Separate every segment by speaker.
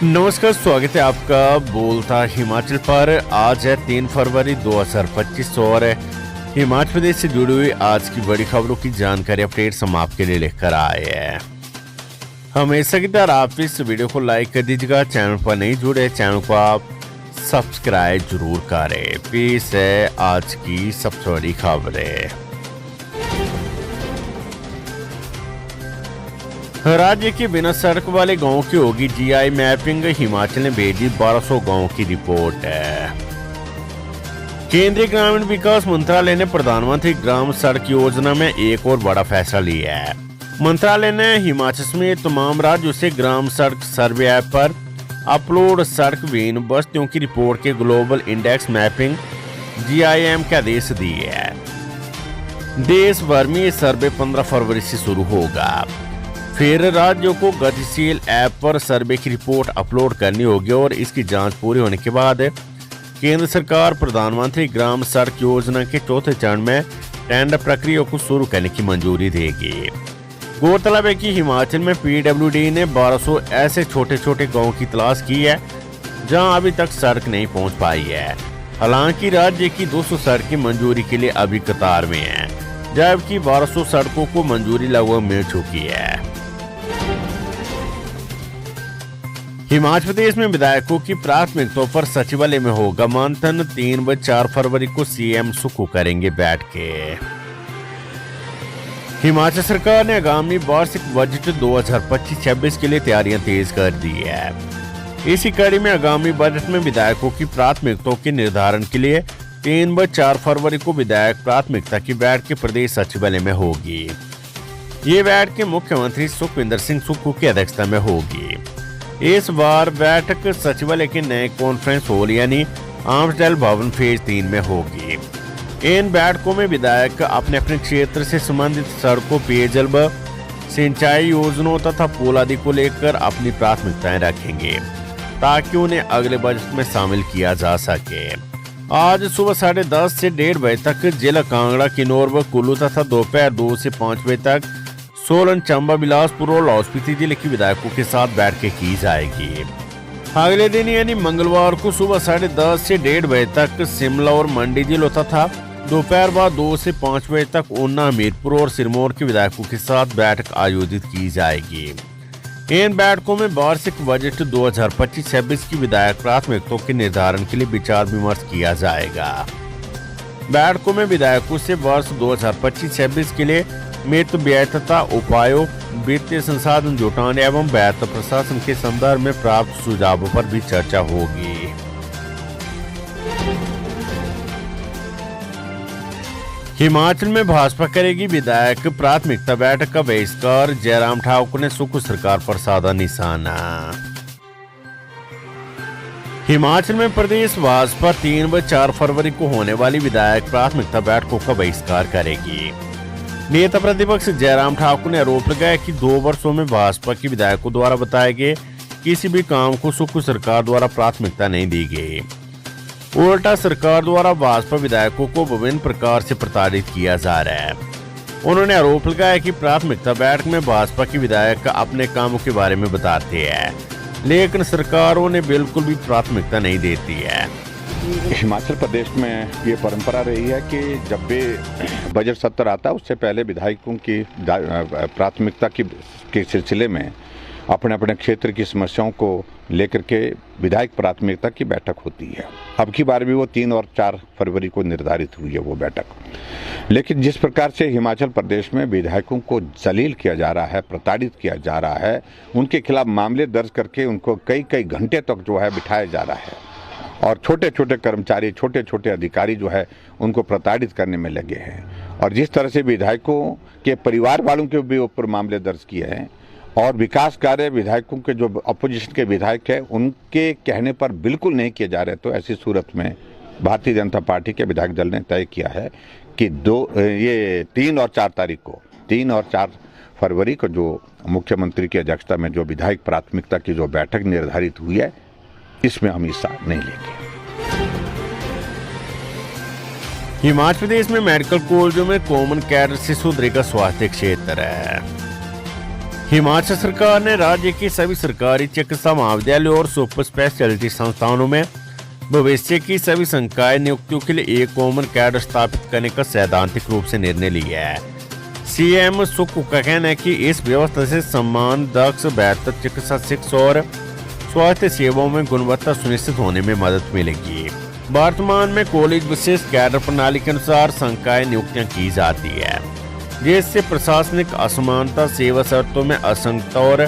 Speaker 1: नमस्कार, स्वागत है आपका बोलता हिमाचल पर। आज है 3 फरवरी 2025 और हिमाचल प्रदेश से जुड़ी हुई आज की बड़ी खबरों की जानकारी अपडेट्स हम आपके लिए लेकर आए हैं। हमेशा की तरह आप इस वीडियो को लाइक कर दीजिएगा। चैनल पर नहीं जुड़े, चैनल को आप सब्सक्राइब जरूर करें। पेश है आज की सबसे बड़ी खबरें। राज्य के बिना सड़क वाले गांव की होगी जीआई मैपिंग। हिमाचल ने भेजी 1200 गांवों की रिपोर्ट है। केंद्रीय ग्रामीण विकास मंत्रालय ने प्रधानमंत्री ग्राम सड़क योजना में एक और बड़ा फैसला लिया है। मंत्रालय ने हिमाचल समेत तमाम राज्यों से ग्राम सड़क सर्वे ऐप पर अपलोड सड़क विहीन बस्तियों की रिपोर्ट के ग्लोबल इंडेक्स मैपिंग GIM के आदेश दिए हैं। देश भर में ये सर्वे 15 फरवरी से शुरू होगा। फिर राज्यों को गतिशील ऐप पर सर्वे की रिपोर्ट अपलोड करनी होगी और इसकी जांच पूरी होने के बाद केंद्र सरकार प्रधानमंत्री ग्राम सड़क योजना के चौथे चरण में टेंडर प्रक्रिया को शुरू करने की मंजूरी देगी। गौरतलब है कि हिमाचल में PWD ने 1200 ऐसे छोटे छोटे गाँव की तलाश की है जहां अभी तक सड़क नहीं पहुंच पाई है। हालांकि राज्य की 200 सड़कें मंजूरी के लिए अभी कतार में है, जबकि 1200 सड़कों को मंजूरी लगभग मिल चुकी है। हिमाचल प्रदेश में विधायकों की प्राथमिकताओं पर सचिवालय में होगा मंथन। 3 व 4 फरवरी को CM सुक्खू करेंगे बैठकें। हिमाचल सरकार ने आगामी वार्षिक बजट 2025-26 के लिए तैयारियां तेज कर दी है। इसी कड़ी में आगामी बजट में विधायकों की प्राथमिकताओं के निर्धारण के लिए 3 व 4 फरवरी को विधायक प्राथमिकता की बैठक प्रदेश सचिवालय में होगी। ये बैठक मुख्यमंत्री सुखविंदर सिंह सुक्खू की अध्यक्षता में होगी। इस बार बैठक सचिवालय के नए कॉन्फ्रेंस हॉल यानी आमस्टैल भवन फेज 3 में होगी। इन बैठकों में विधायक अपने अपने क्षेत्र से संबंधित सड़कों, पेयजल व सिंचाई योजनाओं तथा पुल आदि को लेकर अपनी प्राथमिकताएं रखेंगे ताकि उन्हें अगले बजट में शामिल किया जा सके। आज सुबह 10:30 से 1:30 बजे तक जिला कांगड़ा, किन्नौर व कुल्लू तथा दोपहर 2 से 5 बजे तक सोलन, चंबा, बिलासपुर और लाहौल स्पीति जिले के विधायकों के साथ बैठकें की जाएगी। अगले दिन यानी मंगलवार को सुबह 10:30 से 1:30 बजे तक शिमला और मंडी जिलों तथा दोपहर बाद 2 से 5 बजे तक ऊना, हमीरपुर और सिरमौर के विधायकों के साथ बैठक आयोजित की जाएगी। इन बैठकों में वार्षिक बजट 2025-26 की विधायक प्राथमिकताओं के निर्धारण के लिए विचार विमर्श किया जाएगा। बैठकों में विधायकों से वर्ष 2025-26 के लिए मित व्यय तथा उपायों, वित्तीय संसाधन जुटाने एवं बेहतर प्रशासन के संदर्भ में प्राप्त सुझावों पर भी चर्चा होगी। हिमाचल में भाजपा करेगी विधायक प्राथमिकता बैठक का बहिष्कार। जयराम ठाकुर ने सुक्खू सरकार पर साधा निशाना। हिमाचल में प्रदेश भाजपा 3 व 4 फरवरी को होने वाली विधायक प्राथमिकता बैठकों का बहिष्कार करेगी। नेता प्रतिपक्ष जयराम ठाकुर ने आरोप लगाया कि 2 वर्षों में भाजपा के विधायकों द्वारा बताए गए किसी भी काम को सुक्खू सरकार द्वारा प्राथमिकता नहीं दी गई। उल्टा सरकार द्वारा भाजपा विधायकों को विभिन्न प्रकार से प्रताड़ित किया जा रहा है। उन्होंने आरोप लगाया कि प्राथमिकता बैठक में भाजपा के विधायक अपने कामों के बारे में बताते हैं, लेकिन सरकार उन्हें बिल्कुल भी प्राथमिकता नहीं देती है।
Speaker 2: हिमाचल प्रदेश में ये परंपरा रही है कि जब भी बजट सत्र आता है उससे पहले विधायकों की प्राथमिकता के सिलसिले में अपने अपने क्षेत्र की समस्याओं को लेकर के विधायक प्राथमिकता की बैठक होती है। अब की बार भी वो 3 और 4 फरवरी को निर्धारित हुई है वो बैठक। लेकिन जिस प्रकार से हिमाचल प्रदेश में विधायकों को जलील किया जा रहा है, प्रताड़ित किया जा रहा है, उनके खिलाफ मामले दर्ज करके उनको कई घंटे तक जो है बिठाया जा रहा है और छोटे छोटे कर्मचारी, छोटे छोटे अधिकारी जो है उनको प्रताड़ित करने में लगे हैं। और जिस तरह से विधायकों के परिवार वालों के भी ऊपर मामले दर्ज किए हैं और विकास कार्य विधायकों के जो अपोजिशन के विधायक हैं उनके कहने पर बिल्कुल नहीं किए जा रहे, तो ऐसी सूरत में भारतीय जनता पार्टी के विधायक दल ने तय किया है कि 3 और 4 तारीख को 3 और 4 फरवरी को जो मुख्यमंत्री की अध्यक्षता में जो विधायक प्राथमिकता की जो बैठक निर्धारित हुई है इसमें हम हिस्सा नहीं लेंगे।
Speaker 1: हिमाचल प्रदेश में मेडिकल कॉलेजों में कॉमन कैडर से सुधरेगा स्वास्थ्य क्षेत्र है। हिमाचल सरकार ने राज्य के सभी सरकारी चिकित्सा महाविद्यालयों और सुपर स्पेशलिटी संस्थानों में भविष्य की सभी संकाय नियुक्तियों के लिए एक कॉमन कैडर स्थापित करने का सैद्धांतिक रूप से निर्णय लिया है। सीएम सुक्खू का कहना है कि इस व्यवस्था से सम्मान, दक्ष, बेहतर चिकित्सा शिक्षा और स्वास्थ्य सेवाओं में गुणवत्ता सुनिश्चित होने में मदद मिलेगी। वर्तमान में कॉलेज विशेष कैडर प्रणाली के अनुसार संकाय नियुक्तियां की जाती है, जिससे प्रशासनिक असमानता, सेवा शर्तों में असंगतता और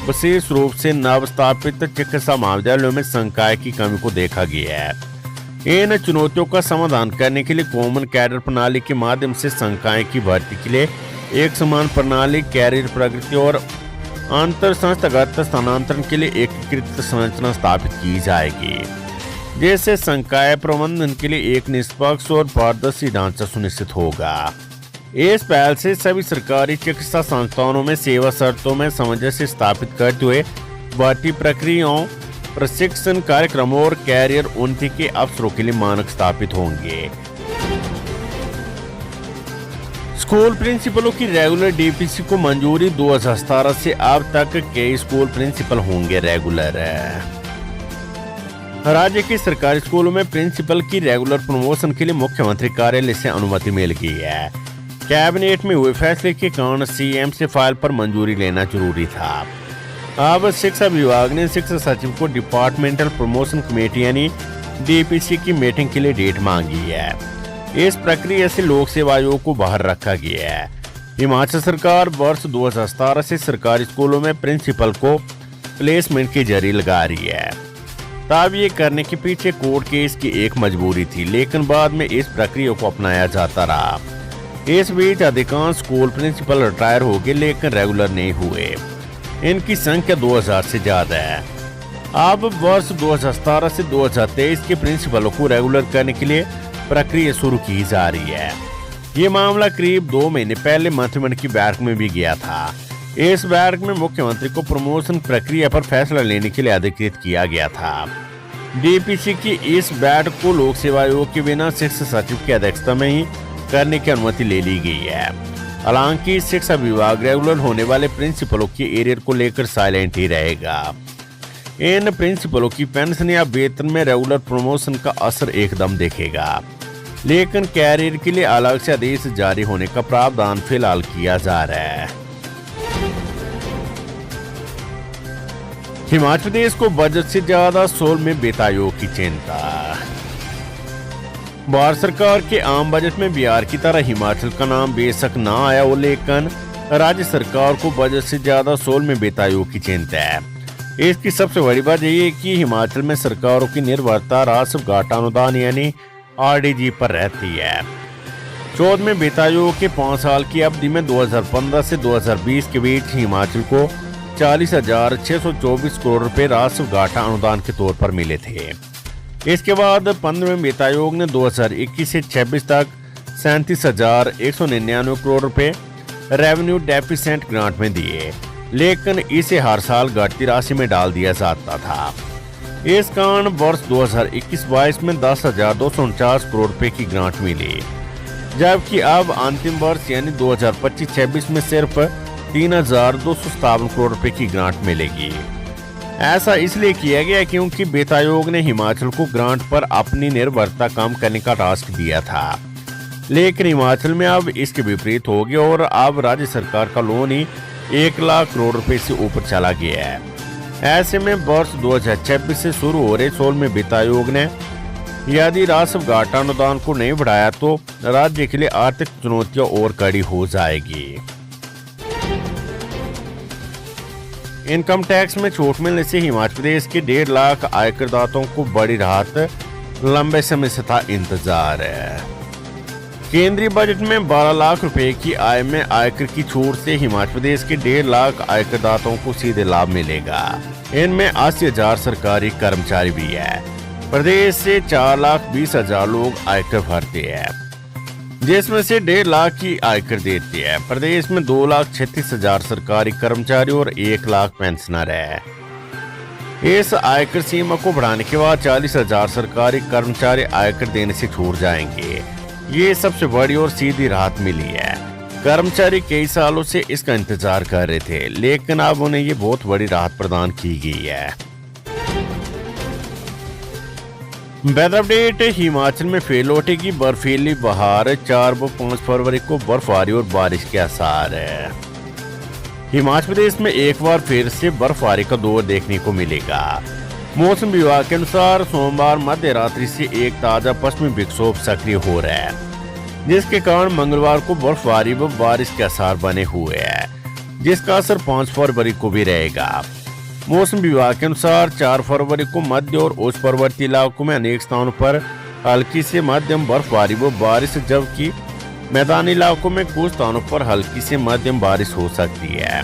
Speaker 1: विशेष रूप से नव स्थापित चिकित्सा महाविद्यालयों में संकाय की कमी को देखा गया है। इन चुनौतियों का समाधान करने के लिए कॉमन कैडर प्रणाली के माध्यम से संकाय की भर्ती के लिए एक समान प्रणाली, कैरियर प्रगति और अंतर संस्थागत स्थानांतरण के लिए एकीकृत संरचना स्थापित की जाएगी, जिससे संकाय प्रबंधन के लिए एक निष्पक्ष और पारदर्शी ढांचा सुनिश्चित होगा। इस पहल से सभी सरकारी चिकित्सा संस्थानों में सेवा शर्तों में सामंजस्य स्थापित करते हुए भर्ती प्रक्रियाओं, प्रशिक्षण कार्यक्रमों और कैरियर उन्नति के अवसरों के लिए मानक स्थापित होंगे। स्कूल प्रिंसिपलों की रेगुलर डीपीसी को मंजूरी 2017 से अब तक कई स्कूल प्रिंसिपल होंगे रेगुलर। राज्य के सरकारी स्कूलों में प्रिंसिपल की रेगुलर प्रमोशन के लिए मुख्यमंत्री कार्यालय से अनुमति मिल गई है। कैबिनेट में हुए फैसले के कारण सीएम से फाइल पर मंजूरी लेना जरूरी था। अब शिक्षा विभाग ने शिक्षा सचिव को डिपार्टमेंटल प्रमोशन कमेटी यानी डीपीसी की मीटिंग के लिए डेट मांगी है। इस प्रक्रिया से लोक सेवा आयोग को बाहर रखा गया है। हिमाचल सरकार वर्ष 2017 से सरकारी स्कूलों में प्रिंसिपल को प्लेसमेंट के जरिए लगा रही है। तब ये करने के पीछे कोर्ट केस की एक मजबूरी थी, लेकिन बाद में इस प्रक्रिया को अपनाया जाता रहा। इस बीच अधिकांश स्कूल प्रिंसिपल रिटायर हो गए, लेकिन रेगुलर नहीं हुए। इनकी संख्या 2000 से ज्यादा है। अब वर्ष 2017 से 2023 के प्रिंसिपलों को रेगुलर करने के लिए प्रक्रिया शुरू की जा रही है। ये मामला करीब 2 महीने पहले मंत्रिमंडल की बैठक में भी गया था। इस बैठक में मुख्यमंत्री को प्रमोशन प्रक्रिया पर फैसला लेने के लिए अधिकृत किया गया था। डीपीसी की इस बैठक को लोक सेवा आयोग के बिना शिक्षा सचिव की अध्यक्षता में ही करने की अनुमति ले ली गई है। हालांकि शिक्षा विभाग रेगुलर होने वाले प्रिंसिपलों के एरियर को लेकर साइलेंट ही रहेगा। इन प्रिंसिपलों की पेंशन या वेतन में रेगुलर प्रमोशन का असर एकदम दिखेगा, लेकिन कैरियर के लिए अलग से आदेश जारी होने का प्रावधान फिलहाल किया जा रहा है। हिमाचल प्रदेश को बजट से ज्यादा सोल में वित्त आयोग की चिंता। भारत सरकार के आम बजट में बिहार की तरह हिमाचल का नाम बेशक न आया हो, लेकिन राज्य सरकार को बजट से ज्यादा सोल में वित्त आयोग की चिंता है। इसकी सबसे बड़ी वजह यह है कि हिमाचल में सरकारों की निर्भरता राष्ट्रीय घाटा अनुदान यानी आरडीजी पर रहती है। 14वें वित्त आयोग के 5 साल की अवधि में 2015 से 2020 के बीच हिमाचल को 40,624 करोड़ रुपए राष्ट्रीय घाटा अनुदान के तौर पर मिले थे। इसके बाद 15वें वित्त आयोग ने 2021 से 26 तक 37,199 करोड़ रुपए रेवेन्यू डेफिसिएंट ग्रांट में दिए, लेकिन इसे हर साल घटती राशि में डाल दिया जाता था। इस कारण वर्ष 2021-22 में 10,249 करोड़ रुपए की ग्रांट मिली, जबकि अब अंतिम वर्ष यानी 2025-26 में सिर्फ 3,257 करोड़ रुपए की ग्रांट मिलेगी। ऐसा इसलिए किया गया क्योंकि वित्त आयोग ने हिमाचल को ग्रांट पर अपनी निर्भरता कम करने का टास्क दिया था, लेकिन हिमाचल में अब इसके विपरीत हो गया और अब राज्य सरकार का लोन ही 1 लाख करोड़ रुपए से ऊपर चला गया है। ऐसे में वर्ष 2026 से शुरू हो रहे 16वें वित्त आयोग ने यदि राष्ट्रीय घाटा अनुदान को नहीं बढ़ाया तो राज्य के लिए आर्थिक चुनौतियां और कड़ी हो जाएगी। इनकम टैक्स में छूट मिलने से हिमाचल प्रदेश के 1.5 लाख आयकरदाताओं को बड़ी राहत, लंबे समय से था इंतजार है। केंद्रीय बजट में 12 लाख रुपए की आय में आयकर की छूट से हिमाचल प्रदेश के 1.5 लाख आयकरदाताओं को सीधे लाभ मिलेगा। इनमें 80,000 सरकारी कर्मचारी भी है। प्रदेश से 4,20,000 लोग आयकर भरते हैं, जिसमें से 1.5 लाख की आयकर देते हैं। प्रदेश में 2,36,000 सरकारी कर्मचारी और 1 लाख पेंशनर है। इस आयकर सीमा को बढ़ाने के बाद 40,000 सरकारी कर्मचारी आयकर देने से छूट जाएंगे। ये सबसे बड़ी और सीधी राहत मिली है। कर्मचारी कई सालों से इसका इंतजार कर रहे थे, लेकिन अब उन्हें ये बहुत बड़ी राहत प्रदान की गई है। Weather update. हिमाचल में फिर लौटेगी बर्फीली बहार, 4 व 5 फरवरी को बर्फबारी और बारिश के आसार है। हिमाचल प्रदेश में एक बार फिर से बर्फबारी का दौर देखने को मिलेगा। मौसम विभाग के अनुसार सोमवार मध्य रात्रि से एक ताजा पश्चिमी विक्षोभ सक्रिय हो रहा है, जिसके कारण मंगलवार को बर्फबारी व बारिश के आसार बने हुए हैं, जिसका असर 5 फरवरी को भी रहेगा। मौसम विभाग के अनुसार 4 फरवरी को मध्य और उच्च पर्वतीय इलाकों में अनेक स्थानों पर हल्की से मध्यम बर्फबारी व बारिश, जबकि मैदानी इलाकों में कुछ स्थानों पर हल्की से मध्यम बारिश हो सकती है।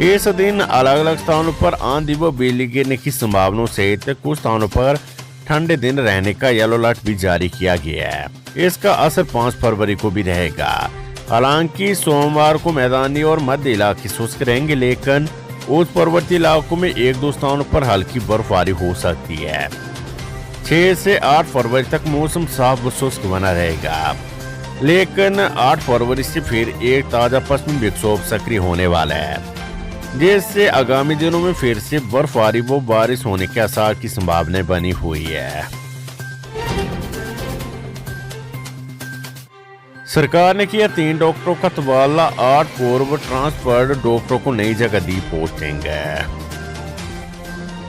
Speaker 1: इस दिन अलग अलग स्थानों पर आंधी व बिजली गिरने की संभावना सहित कुछ स्थानों पर ठंडे दिन रहने का येलो अलर्ट भी जारी किया गया है। इसका असर 5 फरवरी को भी रहेगा। हालांकि सोमवार को मैदानी और मध्य इलाके शुष्क रहेंगे, लेकिन उच्च पर्वतीय इलाकों में 1-2 स्थानों पर हल्की बर्फबारी हो सकती है। 6 से 8 फरवरी तक मौसम साफ व शुष्क बना रहेगा, लेकिन 8 फरवरी से फिर एक ताजा पश्चिमी विक्षोभ सक्रिय होने वाला है, जिससे आगामी दिनों में फिर से बर्फबारी व बारिश होने के आसार की संभावना बनी हुई है। सरकार ने किया 3 डॉक्टरों का तबादला, 8 पूर्व ट्रांसफर्ड डॉक्टरों को नई जगह दी पोस्टिंग।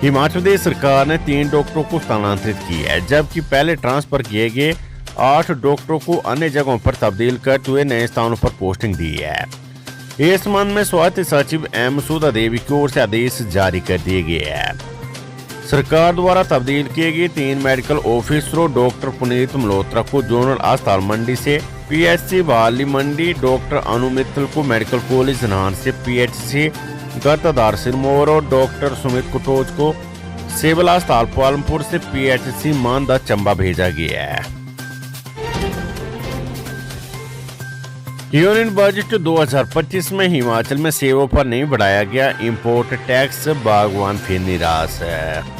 Speaker 1: हिमाचल प्रदेश सरकार ने 3 डॉक्टरों को स्थानांतरित किया है, जबकि पहले ट्रांसफर किए गए 8 डॉक्टरों को अन्य जगहों पर तब्दील करते हुए नए स्थानों पर पोस्टिंग दी है। इस संबंध में स्वास्थ्य सचिव एम सुधा देवी की ओर से आदेश जारी कर दिए गए हैं। सरकार द्वारा तब्दील किए गए 3 मेडिकल ऑफिसरों डॉक्टर पुनीत मल्होत्रा को जोनल अस्पताल मंडी से पीएचसी बहाली मंडी, डॉक्टर अनु मित्तल को मेडिकल कॉलेज नाहन से पीएचसी गतदार सिरमौर और डॉक्टर सुमित कुटोच को सिविल अस्पताल पालमपुर से पीएचसी मानदा चंबा भेजा गया है। यूनियन बजट 2025 में हिमाचल में सेवों पर नहीं बढ़ाया गया इंपोर्ट टैक्स, बागवान फिर निराश है।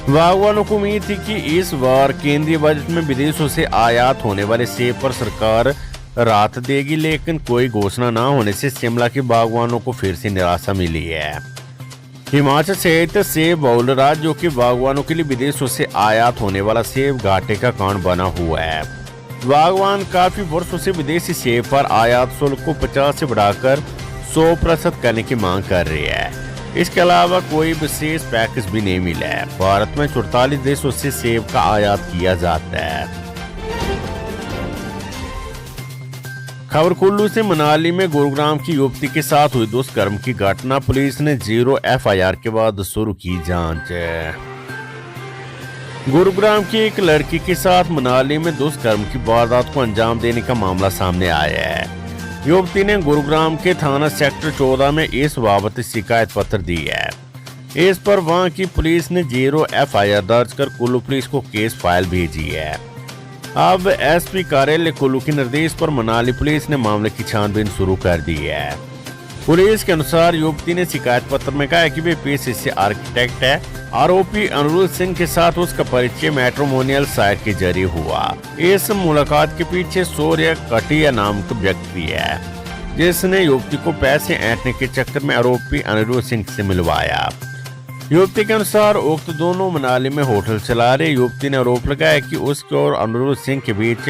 Speaker 1: बागवानों को उम्मीद थी कि इस बार केंद्रीय बजट में विदेशों से आयात होने वाले सेब पर सरकार राहत देगी, लेकिन कोई घोषणा न होने से शिमला के बागवानों को फिर से निराशा मिली है। हिमाचल सहित सेब बहुल राज्यों के बागवानों के लिए विदेशों से आयात होने वाला सेब घाटे का कारण बना हुआ है। बागवान काफी वर्षों से विदेशी सेब पर आयात शुल्क को 50 से बढ़ाकर 100% करने की मांग कर रही है। इसके अलावा कोई विशेष पैकेज भी नहीं मिला है। भारत में 44 देशों से सेब का आयात किया जाता है। खबर कुल्लू से मनाली में गुरुग्राम की युवती के साथ हुई दुष्कर्म की घटना, पुलिस ने 0 एफआईआर के बाद शुरू की जांच। गुरुग्राम की एक लड़की के साथ मनाली में दुष्कर्म की वारदात को अंजाम देने का मामला सामने आया है। युवती ने गुरुग्राम के थाना सेक्टर 14 में इस बाबत शिकायत पत्र दी है। इस पर वहां की पुलिस ने 0 एफआईआर दर्ज कर कुल्लू पुलिस को केस फाइल भेजी है। अब एसपी कार्यालय कुल्लू के निर्देश पर मनाली पुलिस ने मामले की छानबीन शुरू कर दी है। पुलिस के अनुसार युवती ने शिकायत पत्र में कहा है कि वे पेशे से आर्किटेक्ट है। आरोपी अनुरुद्ध सिंह के साथ उसका परिचय मैट्रिमोनियल साइट के जरिए हुआ। इस मुलाकात के पीछे सूर्य कटिया नाम का व्यक्ति है, जिसने युवती को पैसे ऐंठने के चक्कर में आरोपी अनुरुद्ध सिंह से मिलवाया। युवती के अनुसार उक्त दोनों मनाली में होटल चला रहे। युवती ने आरोप लगाया कि उसके और अनुरुद्ध सिंह के बीच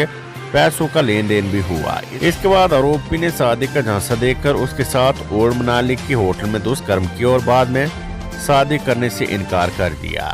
Speaker 1: पैसों का लेन देन भी हुआ। इसके बाद आरोपी ने शादी का झांसा देकर उसके साथ ओल्ड मनाली के होटल में दुष्कर्म किया और बाद में शादी करने से इनकार कर दिया।